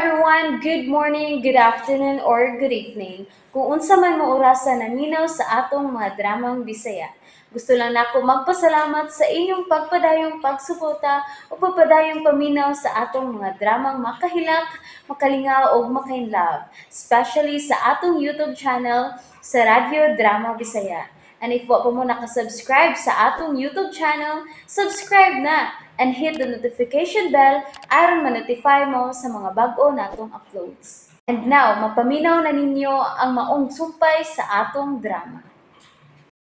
everyone, good morning, good afternoon, or good evening. Kung unsa man mo orasan naminaw sa atong mga dramang Bisaya. Gusto lang nako magpasalamat sa inyong pagpadayong pagsuporta o pagpadayong paminaw sa atong mga dramang makahilak, makalingaw o makainlove, especially sa atong YouTube channel sa Radyo Drama Bisaya. And if wa pa mo nakasubscribe sa atong YouTube channel, subscribe na and hit the notification bell aron ma-notify mo sa mga bag-o natong uploads. And now, mapaminaw na ninyo ang maong sumpay sa atong drama.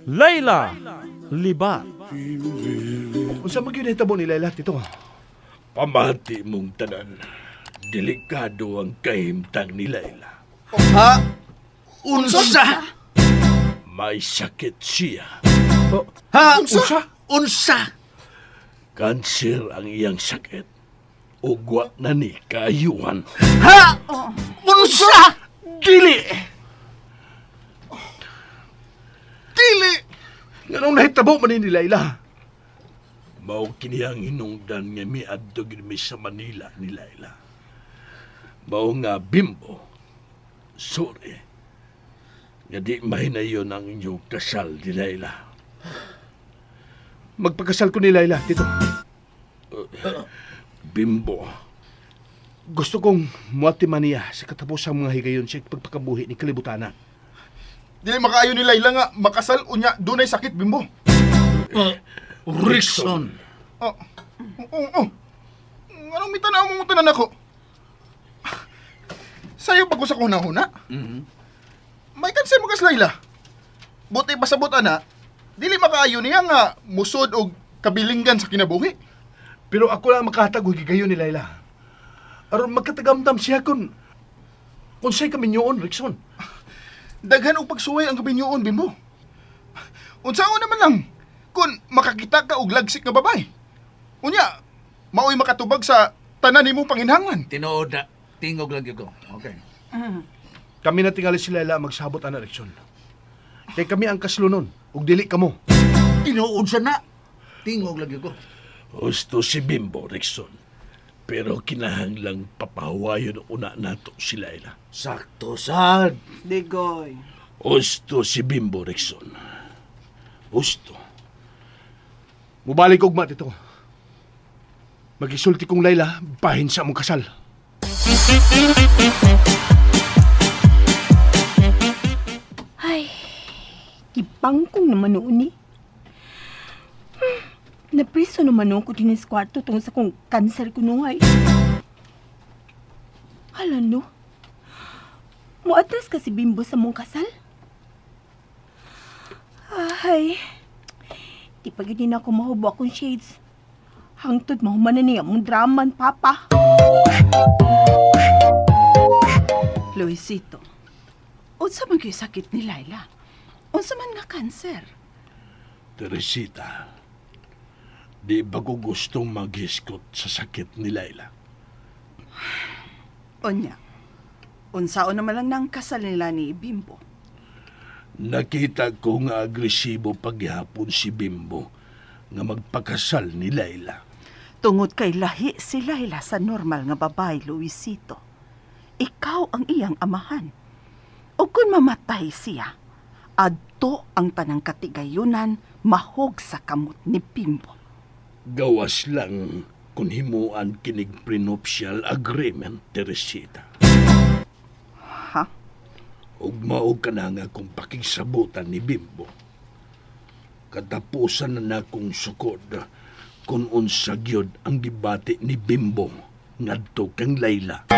Layla Libat. Unsa man gyud hitabo ni Layla dito? Pamati mong tanan. Delikado ang kahimtang ni Layla. Ha? Unsa? May sakit siya. Ha? Unsa? Kanser ang iyang sakit. Ugwa na ni kaayuhan. Ha? Unsa? Dili! Nganong nahitabo man ni Layla? Mao kini ang hinungdan nga miadto gid mi sa Manila ni Layla. Mao nga Bimbo. Sorry. Nga di mahinayon ang inyong kasal ni Layla. Magpakasal ko ni Layla dito. Bimbo. Gusto kong muati man niya sa katapusang mga higayon siya pagpakabuhi ni kalibutan. Dili makaayo ni Layla nga makasal unya dunay sakit, Bimbo. Rickson. Anong mitanaw mo tanan ako? Sayo pag sa kuna-huna? May kanser mo kas Layla. Buti pasabot ana, dili makaayo niya nga musod og kabilinggan sa kinabuhi. Pero ako lang makahatag og higayon ni Layla. Aron magkatagamdam siya kung siya'y kami nyoon, Rickson. Daghan og pagsuway ang kabinyoon, Bimbo. Unsaon naman lang kung makakita ka og lagsik nga babay. Unya, mao'y makatubag sa tanan nimo panginhangan. Tinuod na. Tingog lang ko. Okay. Kami na tingali si Layla magsabot ana, Rickson. Kay kami ang kaslunon, ug dili kamo. Tinuod siya na. Tingog lang ko. Gusto si Bimbo, Rickson. Pero kinahanglang papahawayon una nato si Layla. Sakto, sad. Digoy. Gusto si Bimbo, Rickson. Gusto. Mubalik og mat ito. Magisulti kong Layla, bahin sa mong kasal. Ay, gipangkong naman noon eh. Napriso naman noon ko din sa kwarto tungkol sa kong cancer ko noon ay. Hala no? Muatras ka si Bimbo sa mong kasal? Ay, di pa gini na ako mahubo akong shades. Hangtod mahumanan niya mong draman, Papa. Luisito, unsa man kayo sakit ni Layla? Unsa man nga cancer? Teresita, di ba ko gustong maghiskot sa sakit ni Layla? Onya, unsaon naman lang nang kasal nila ni Bimbo? Nakita ko nga agresibo paghihapon si Bimbo nga magpakasal ni Layla. Tungod kay lahi si Layla sa normal nga babay, Luisito. Ikaw ang iyang amahan. O kung mamatay siya, adto ang tanang katigayunan mahog sa kamot ni Bimbo. Gawas lang kung himuan kinig prenuptial agreement, Teresita. Ha? Ug maog ka na nga kung pakigsabutan ni Bimbo. Katapusan na akong sukod kung unsa gyud ang debate ni Bimbo ngadto kang Layla.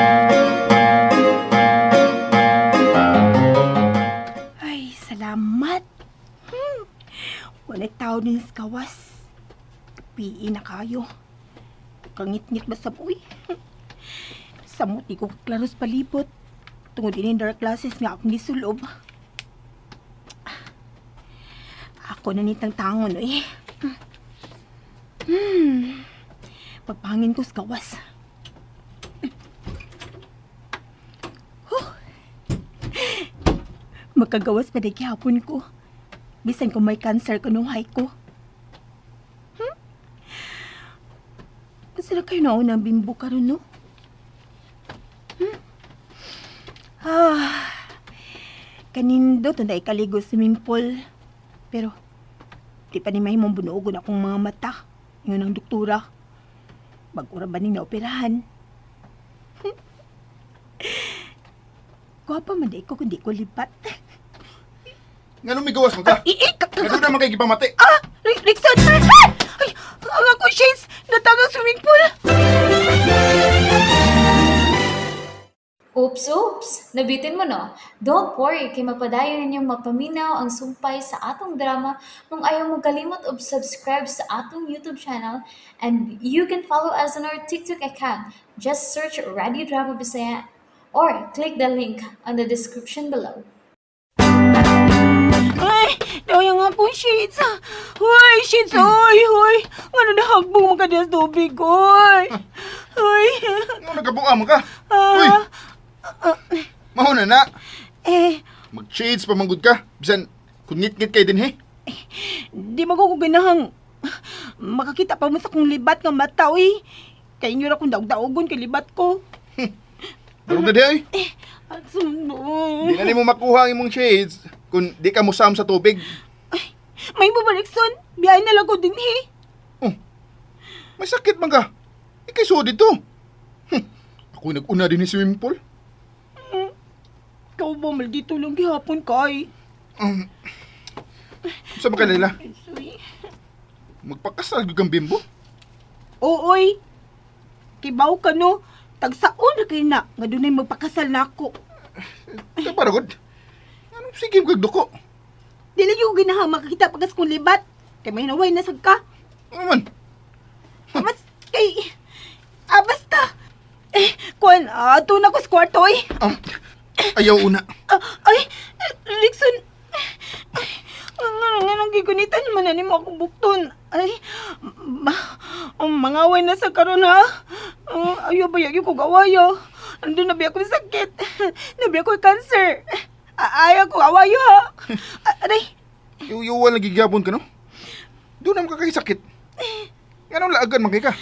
Ay, salamat. Wala'y tao din sa kawas. Kapiin na kayo. Kangit-ngit ba sa buhay? Samot di ko klaros palibot. Tungod din dark classes nga akong gisulob. Ako na nitang tangon, eh. Pagpangin ko sa kawas. Magkagawas pa di kihapon ko. Bisan kung may cancer ko nung hay ko. Sila kayo naunang Bimbo karon no? Kanindo to na ikaligo sa swimming pool. Pero, di pa ni mahimong bunuogon akong mga mata. Yun ang doktora. Mag-ura ba ning naoperahan? Gwapa man di ko kundi ko lipat. Nga nung may gawas mo ka? Nga doon naman kayo gipamati. Rickson! Ay! Ang ako shades! Natangang swimming pool! Oops! Nabitin mo no? Don't worry, kay mapadayon ninyong mapaminaw ang sumpay sa atong drama kung ayaw mo kalimot og subscribe sa atong YouTube channel and you can follow us on our TikTok account. Just search Radio Drama Bisaya or click the link on the description below. Ay! Dayang ako shades! Hoy! Shades! Hoy! Ano na hagbong mga kadiyas tubig, hoy! Hoy! Nga nagkabuka mo ka? Uy! Mahuna na. Mag-shades pa manggod ka. Bisan, kung ngit-ngit kayo din, he? Di ba ko ganahang makakita pa mo sa kong libat ng mata, uy. Kaya nyo na kung daog-daogon kay libat ko. Darog na di, ay. At sundo. Di na mo makuha ang imong shades kung di ka musam sa tubig. May babarikson. Biyahin na lang ko din, he. Oh, may sakit man ka. Ikay so dito. Ako'y nag-una din sa swimming pool. Ikaw ba, maldito lang gihapon kay. Saan ba ka, Layla? Sorry. Magpakasal kang bimbo? Ooy. Kibaw ka no. Tagsaon na kayo na. Nga doon ay magpakasal na ako. Ito paragod. Anong sige mo kagduko? Dili yung ginahang makakita pagas kong libat. Kaya may hinaway na sad ka. Ano man? Mas kay... basta. Kuan, ato na ko sa kwarto, eh. Ayaw una. Ay, Rickson. Nga gigunitan naman na ni mo akong bukton. Ay, mangaway na sa karon ha. Ayaw ba yung ko gawayo. Andun na ba ako sakit. Nabi ako cancer. Ayaw ko gawayo ha. Aray. Iuwan lagi gyapon ka, no? Doon naman ka kay sakit. Anong laagan man kay ka?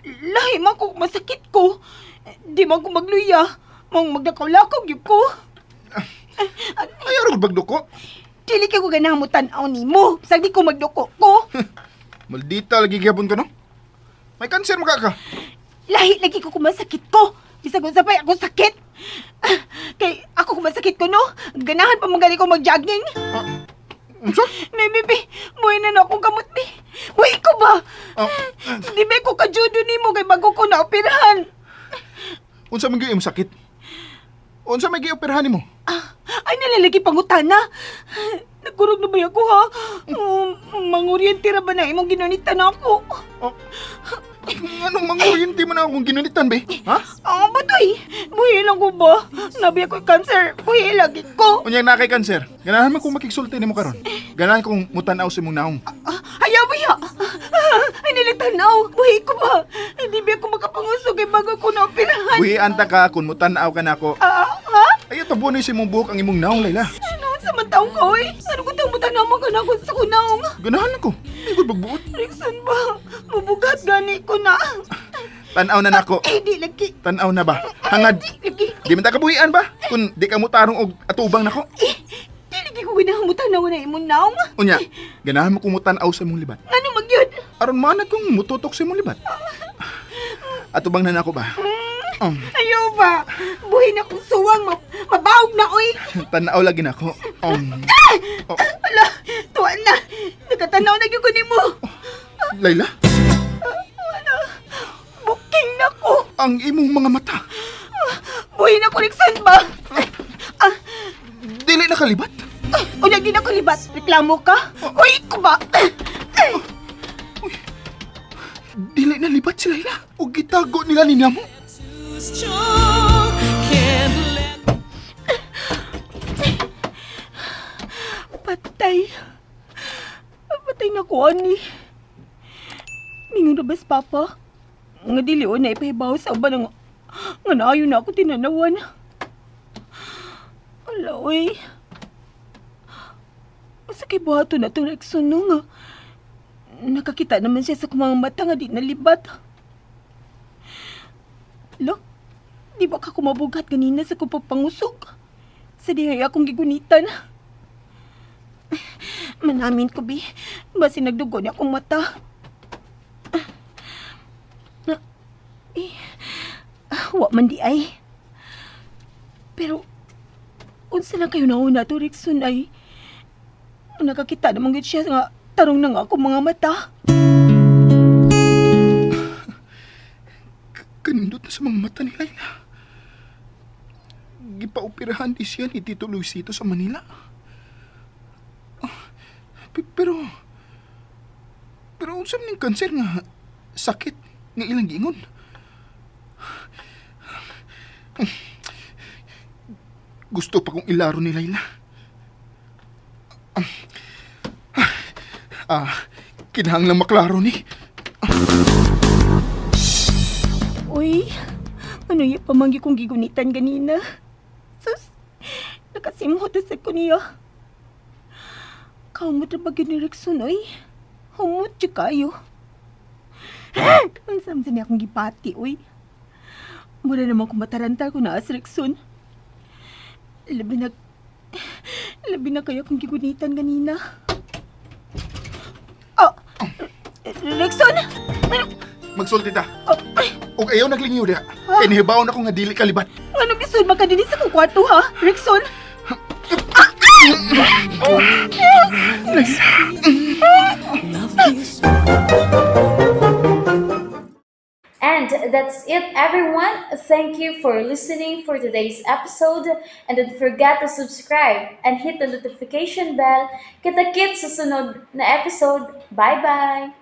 Lahi man ko masakit ko. Di man ko magluya. Mang magdakaw-lakaw yun ko. Ayaw rin magduko. Dili ka ko ganahan mo tanaw ni mo. Sagdi ko magduko ko. Maldita lagi gyapon ka, no? May cancer mo ka. Lahi lagi ko kumasakit ko. Bisag kung sapay ako sakit. Kay ako kumasakit ko, no? Ganahan pa magali ko mag-jogging. Unsa? May bibi, buhay na akong kamot, bi. Buhay ko ba? Di ba ko kajudo ni mo kay bago ko na-operahan? Unsa man gyud imong sakit? Unsa may gioperahan nimo? Ay, nalalagi pangutana. Nagkurog na ba ako, ha? Manguryente ra ba na imong ginunitan ako? Anong manguryente man akong ginunitan, be? Ha? Batoy. Buhay lang ko ba? Nabi ako cancer. Buhay lagi ko. Unyang na kay cancer. Ganahan man kong makigsulti nimo karon. Ganahan kong mutanaw sa imong naong. Ayaw ba ya? Ay, nilitanaw. Buhay ko ba? Hindi ba ako makapangusog kay bago ko na-operahan? Buhi anta ka kung mutanaw ka nako. Ha? Ayaw tabunin si imong buhok ang imong naong, Layla. Ano sa mataong ko, eh? Ano ko tang matanaw mo ka na ako sa kunaong? Ganahan ako. Hindi ko magbuot. Rickson ba? Mabugat gani ko na. Tanaw na nako. Di lagi. Tanaw na ba? Hangad. Di lagi. Di man ta kabuhian ba? Kung di ka mutarong og atubang nako. Di lagi ko ginahamutan na wala imong naong. Unya, ganahan mo kung mutanaw sa imong libat. Ano magyod? Aron manad kong mututok sa imong libat. Atubang na nako ba? Ayaw ba? Buhay na kong suwang. Mabawag na, oy. Tanaw lagi nako. Ala, tuwan na. Nagkatanaw na yung kunin mo. Layla, Buking na ko. ang imong mga mata. Buhay na ko, Rickson ba? Dili na kalibat. O lagi na ko libat. Reklamo ka? Uy, ko ba? Dili na libat si Layla. O gitago nila ni Namo. Patay. Patay na ko, ani. Mingon na bas, Papa? Nga dilion na ipahibaw sa uban nga naayon na ako tinanawan. Ala, uy. Sa kay buhato na itong Rexon, no, nga. Nakakita naman siya sa kumang mata nga di nalibat. Lo, di ba ka kumabugat kanina sa kupapangusok? Sa dihay akong gigunitan. Manamin ko, bi. Basi nagdugo niya akong mata. Wa man di ay. Pero, unsa na kayo nauna to, Rickson, ay nakakita naman gid siya nga tarong na nga akong mga mata. Kanindot na sa mga mata ni Laila. Gipaoperahan di siya ni Tito Luisito sa Manila. Pero unsa ning kanser nga sakit nga ilang giingon? Gusto pa kong ilaro ni Laila. Kinahanglang maklaro ni. Uy, ano yung pamanggi kong gigunitan ganina? Sus, nakasimhot sa ko niya. Kaumot na bagyo ni Rickson, oy. Humot siya kayo. Ang samsa niya akong gipati, uy. Mura naman kung mataranta ko na as Rickson. Labi na kayo akong gigunitan ganina. Oh, Rickson! Magsulti ta. Oh, ay, Ug ayaw naglingiw diha. Kay nihibaw na ko nga dili kalibat. ano bisod makadili sa kong kwarto, ha? Rickson! And that's it, everyone. Thank you for listening for today's episode. And don't forget to subscribe and hit the notification bell. Kita-kits sa sunod na episode. Bye-bye!